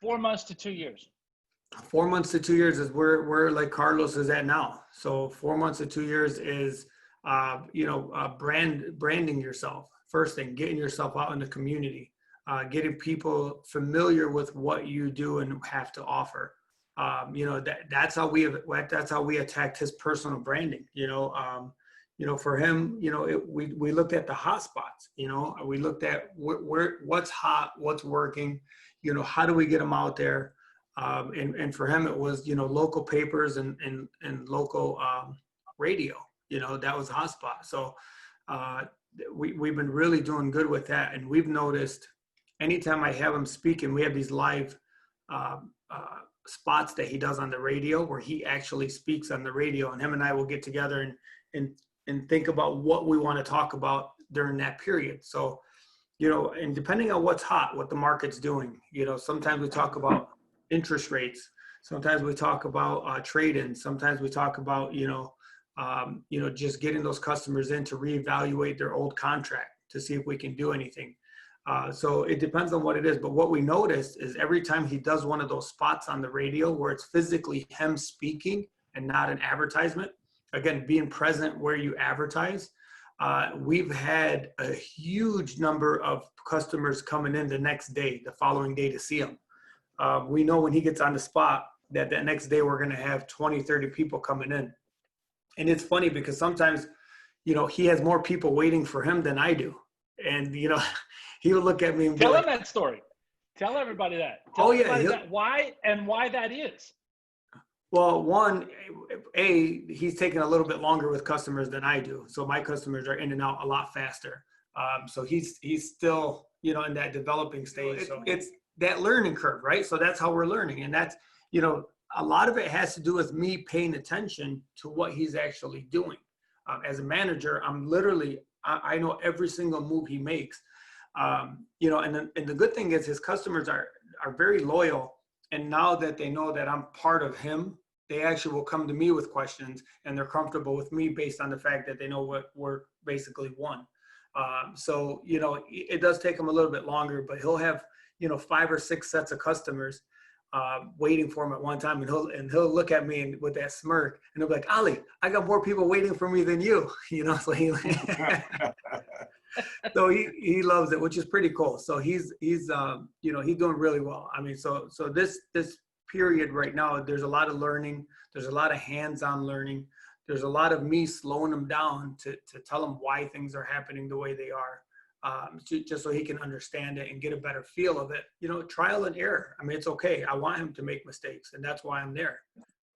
4 months to 2 years. 4 months to 2 years is where like Carlos is at now. So 4 months to 2 years is, branding yourself. First thing, getting yourself out in the community, getting people familiar with what you do and have to offer. That's how we attacked his personal branding. For him, we looked at the hot spots. We looked at what's hot, what's working. How do we get them out there? And for him, it was local papers and local radio. That was a hot spot. So we've been really doing good with that, and we've noticed anytime I have him speaking, we have these live spots that he does on the radio where he actually speaks on the radio, and him and I will get together and think about what we want to talk about during that period. So, and depending on what's hot, what the market's doing, sometimes we talk about interest rates. Sometimes we talk about trade-ins. Sometimes we talk about, just getting those customers in to reevaluate their old contract to see if we can do anything. So it depends on what it is. But what we noticed is every time he does one of those spots on the radio where it's physically him speaking and not an advertisement, again, being present where you advertise, we've had a huge number of customers coming in the next day, the following day to see him. We know when he gets on the spot that next day we're going to have 20, 30 people coming in. And it's funny because sometimes, he has more people waiting for him than I do. And, he would look at me and tell him that story. Tell everybody that. Tell everybody why that is. Well, one, he's taking a little bit longer with customers than I do. So my customers are in and out a lot faster. So he's still, in that developing stage. So it's that learning curve, right? So that's how we're learning. And that's, a lot of it has to do with me paying attention to what he's actually doing. As a manager, I know every single move he makes. And the good thing is his customers are very loyal. And now that they know that I'm part of him, they actually will come to me with questions, and they're comfortable with me based on the fact that they know what we're basically one. So, it does take him a little bit longer, but he'll have, 5 or 6 sets of customers waiting for him at one time. And he'll look at me with that smirk, and he'll be like, Ali, I got more people waiting for me than you, so so he loves it, which is pretty cool. So he's doing really well. I mean, so this period right now, there's a lot of learning. There's a lot of hands-on learning. There's a lot of me slowing him down to tell him why things are happening the way they are, just so he can understand it and get a better feel of it. Trial and error. I mean, it's okay. I want him to make mistakes, and that's why I'm there.